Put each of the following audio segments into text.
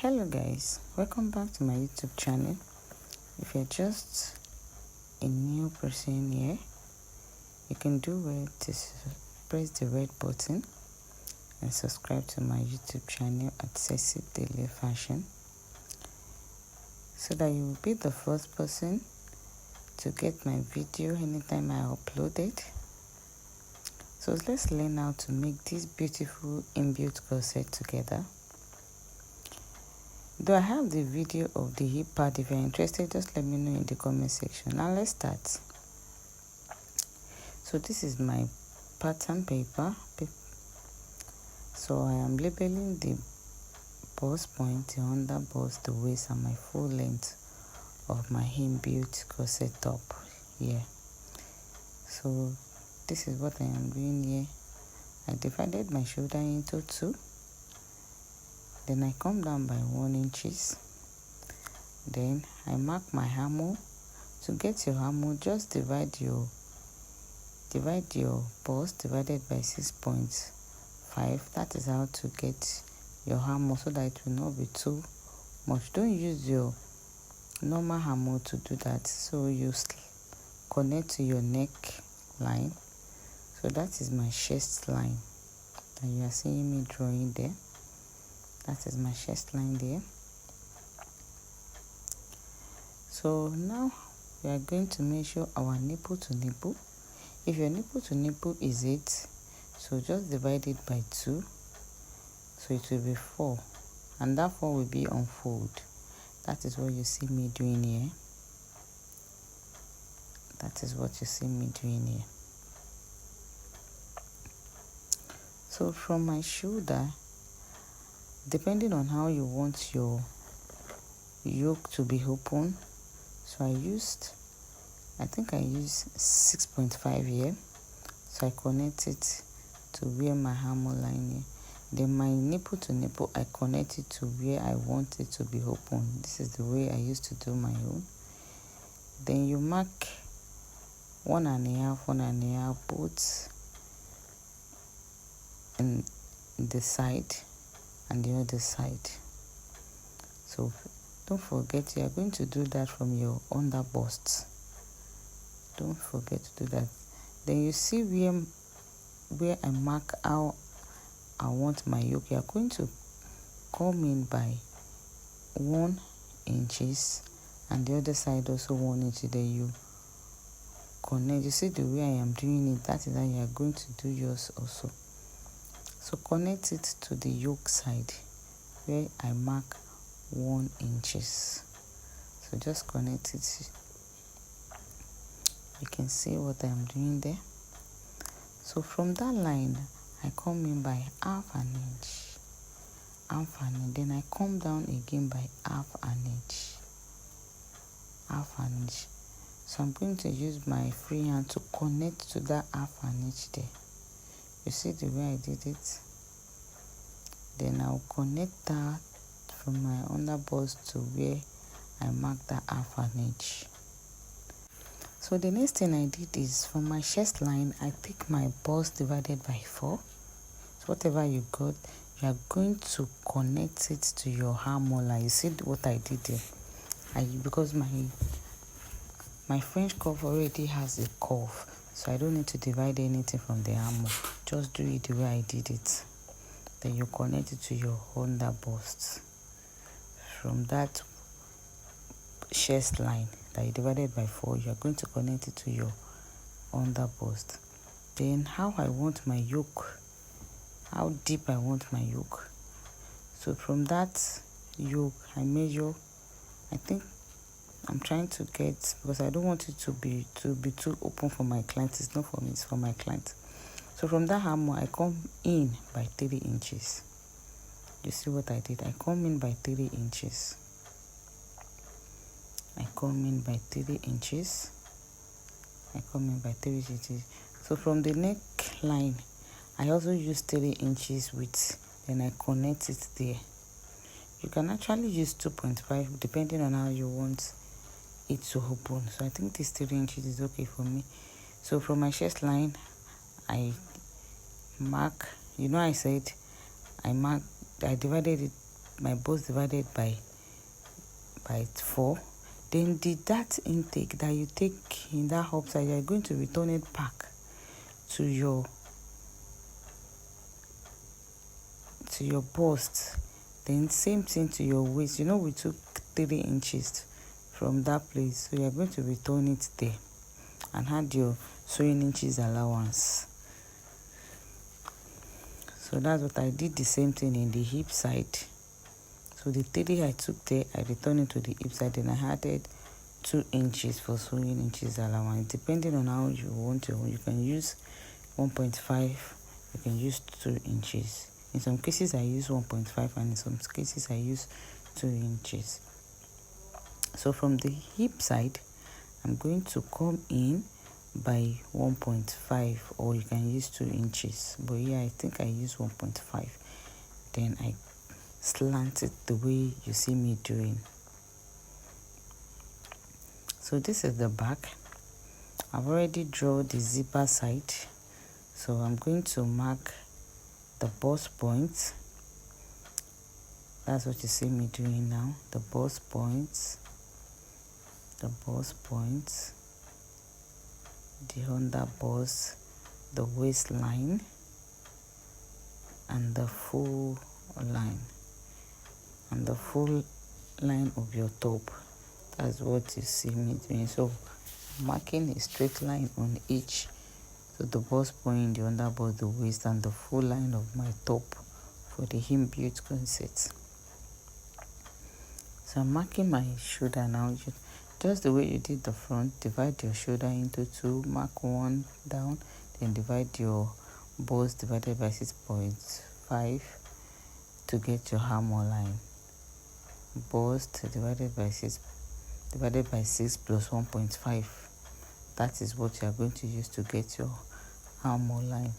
Hello guys, welcome back to my YouTube channel. If you're just a new person here, you can do well to press the red button and subscribe to my YouTube channel at Sexy Daily Fashion, so that you will be the first person to get my video anytime I upload it. So let's learn how to make this beautiful inbuilt corset together. Though I have the video of the hip part, if you're interested, just let me know in the comment section. Now let's start. So this is my pattern paper. So I am labeling the bust point, the under bust, the waist, and my full length of my inbuilt corset top here. So this is what I am doing here. I divided my shoulder into two. Then I come down by 1 inches. Then I mark my armhole. To get your armhole, just divide your bust divided by 6.5. That is how to get your armhole, so that it will not be too much. Don't use your normal armhole to do that. So you connect to your neck line. So that is my chest line that you are seeing me drawing there. That is my chest line there. So now we are going to measure our nipple to nipple. If your nipple to nipple is 8, so just divide it by 2. So it will be 4. And that 4 will be unfold. That is what you see me doing here. That is what you see me doing here. So from my shoulder, depending on how you want your yoke to be open, so I think I used 6.5 here. So I connect it to where my armhole line here. Then my nipple to nipple, I connect it to where I want it to be open. This is the way I used to do my own. Then you mark 1.5 both in the side and the other side. So don't forget, you are going to do that from your under bust. Don't forget to do that. Then you see where I mark how I want my yoke. You are going to come in by 1 inches and the other side also 1 inch. Then you connect. You see the way I am doing it, that is how you are going to do yours also. So connect it to the yoke side where I mark 1 inches. So just connect it. You can see what I am doing there. So from that line, I come in by half an inch. Then I come down again by half an inch. So I'm going to use my free hand to connect to that half an inch there. You see the way I did it? Then I'll connect that from my under bust to where I marked that half an inch. So the next thing I did is, from my chest line, I take my bust divided by 4. So whatever you got, you are going to connect it to your armhole line. You see what I did there? Because my French cuff already has a cuff, so I don't need to divide anything from the armhole. Just do it the way I did it. Then you connect it to your under bust. From that chest line that you divided by 4, you are going to connect it to your under bust. Then how I want my yoke, how deep I want my yoke. So from that yoke, I measure. I think I'm trying to get, because I don't want it to be too open for my client. It's not for me, it's for my client. So from that armhole, I come in by 3 inches. You see what I did? I come in by 3 inches. I come in by 3 inches. So from the neckline, I also use 3 inches width. Then I connect it there. You can actually use 2.5 depending on how you want it to open. So I think this 3 inches is okay for me. So from my chest line, I mark, I said I divided it my bust divided by 4. Then the dart intake that you take in that upside, you are going to return it back to your bust. Then same thing to your waist. You know, we took 3 inches from that place, so you are going to return it there and add your sewing inches allowance. So that's what I did. The same thing in the hip side. So the 3 I took there, I returned it to the hip side, and I added 2 inches for sewing inches allowance. Depending on how you want to, you can use 1.5, you can use 2 inches. In some cases I use 1.5, and in some cases I use 2 inches. So from the hip side, I'm going to come in by 1.5, or you can use 2 inches. But here I think I use 1.5. Then I slant it the way you see me doing. So this is the back. I've already drawn the zipper side, so I'm going to mark the bust points. That's what you see me doing now. The bust points, the under bust, the waistline, and the full line, and the full line of your top. That's what you see me doing. So marking a straight line on each. So the bust point, the under bust, the waist, and the full line of my top for the inbuilt corset. So I'm marking my shoulder now. Just the way you did the front, divide your shoulder into 2, mark 1 down, then divide your bust divided by 6.5 to get your armhole line. Bust divided by 6 plus 1.5. That is what you are going to use to get your armhole line.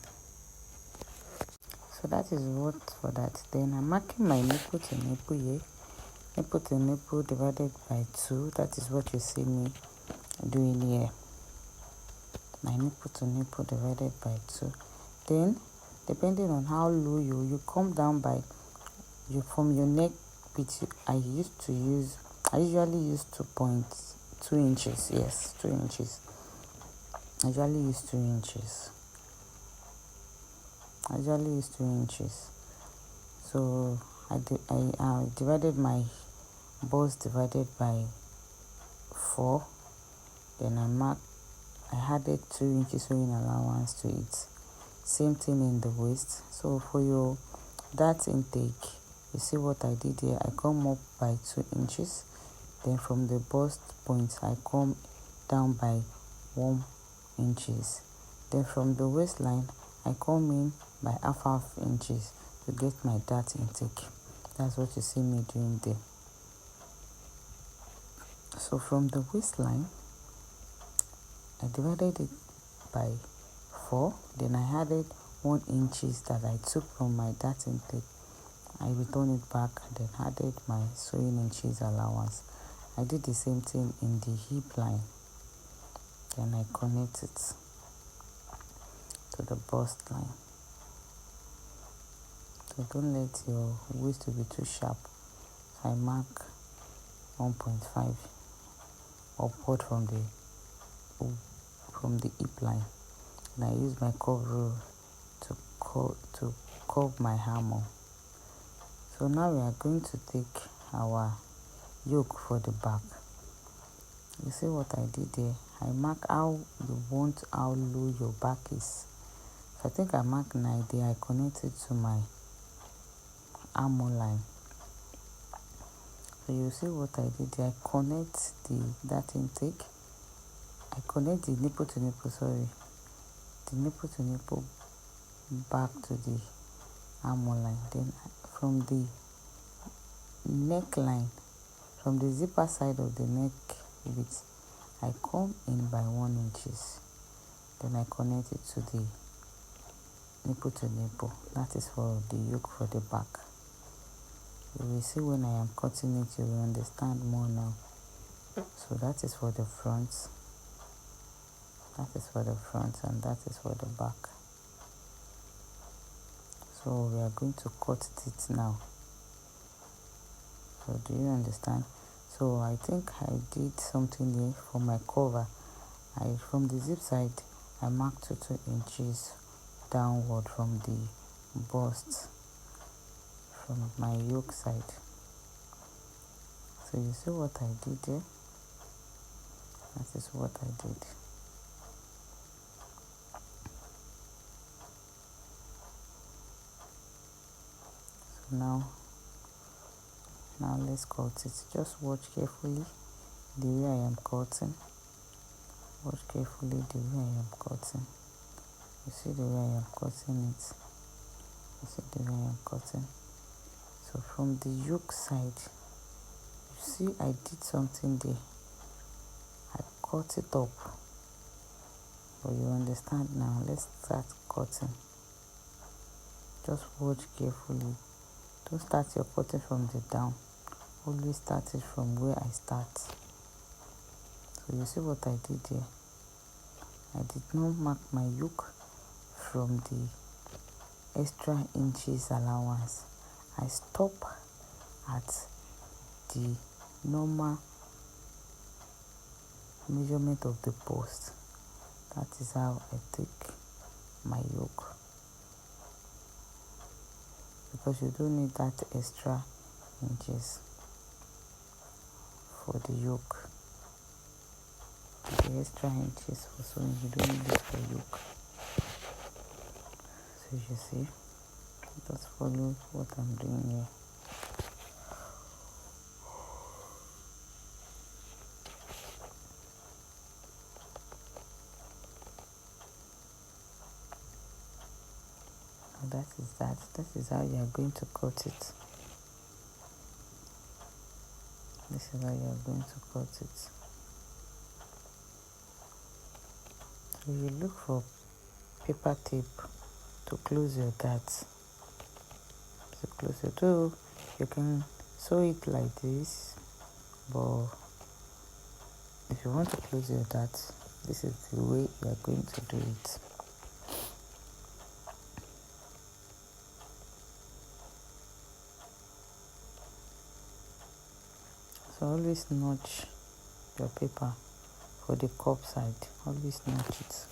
So that is what for that. Then I'm marking my nipple to nipple here. Nipple to nipple divided by 2. That is what you see me doing here. My nipple to nipple divided by 2. Then, depending on how low you come down by from your neck width. I usually use 2.2 inches. Yes, 2 inches. I usually use 2 inches. So I divided my bust divided by 4. Then I added 2 inches sewing allowance to it. Same thing in the waist. So for your dart intake, you see what I did here. I come up by 2 inches. Then from the bust point, I come down by 1 inches. Then from the waistline, I come in by half inches to get my dart intake. That's what you see me doing there. So from the waistline, I divided it by 4. Then I added 1 inches that I took from my dart intake. I returned it back, then added my sewing inches allowance. I did the same thing in the hip line. Then I connect it to the bust line. So don't let your waist to be too sharp. So I mark 1.5 upward from the hip line. And I use my curve rule to curve my armhole. So now we are going to take our yoke for the back. You see what I did there? I mark how low your back is. So I think I marked 9 there. I connect it to my armhole line. So you see what I did there. I connect that intake. I connect the nipple to nipple, back to the armhole line. Then from the neckline, from the zipper side of the neck width, I come in by 1 inches. Then I connect it to the nipple to nipple. That is for the yoke for the back. You will see when I am cutting it, you will understand more now. So that is for the front. That is for the front, and that is for the back. So we are going to cut it now. So do you understand? So I think I did something here for my cover. From the zip side, I marked 2 inches downward from the bust, from my yoke side. So you see what I did there? That is what I did. So now let's cut it. Just watch carefully the way I am cutting. Watch carefully the way I am cutting. You see the way I am cutting it. You see the way I am cutting. So from the yoke side, you see I did something there. I cut it up. But you understand now. Let's start cutting. Just watch carefully. Don't start your cutting from the down. Always start it from where I start. So you see what I did here? I did not mark my yoke from the extra inches allowance. I stop at the normal measurement of the post. That is how I take my yoke. Because you don't need that extra inches for the yoke. The extra inches for sewing, you don't need it for yoke. So you see, just follow what I'm doing here. So that is that. That is how you are going to cut it. This is how you are going to cut it. So you look for paper tape to close your dart. To close your toe, you can sew it like this, but if you want to close your dart, this is the way you are going to do it. So always notch your paper for the cup side. Always notch it.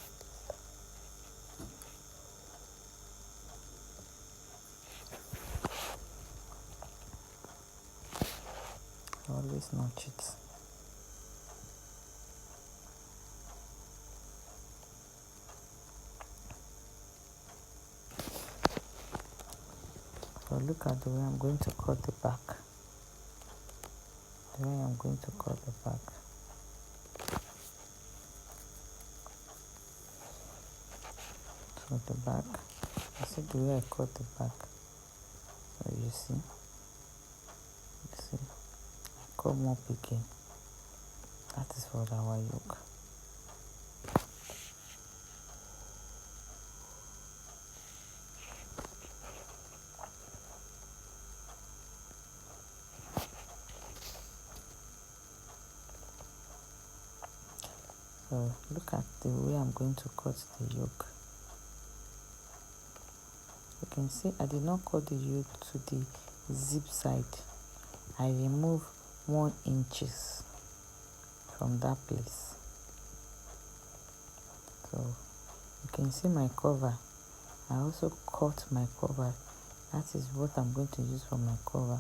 Always notch it. So look at the way I'm going to cut the back. The way I'm going to cut the back. So the back, you see the way I cut the back. So you see, I come up again. That is for our yoke. So look at the way I'm going to cut the yoke. You can see I did not cut the yoke to the zip side. I remove 1 inches from that place. So you can see my cover. I also cut my cover. That is what I'm going to use for my cover.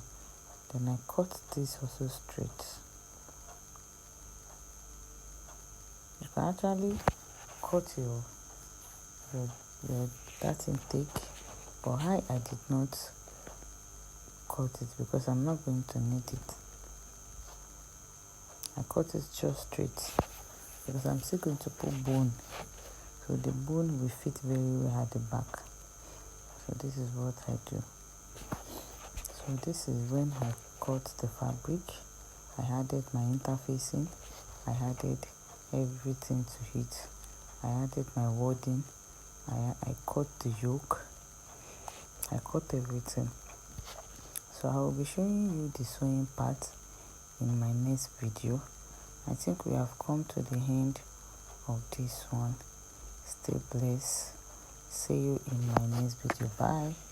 Then I cut this also straight. You can actually cut your that intake, but I did not cut it because I'm not going to need it. I cut it just straight because I'm still going to put bone, so the bone will fit very well at the back. So this is what I do. So this is when I cut the fabric. I added my interfacing. I added everything to it. I added my wording. I cut the yoke. I cut everything. So I will be showing you the sewing part in my next video. I think we have come to the end of this one. Stay blessed. See you in my next video. Bye.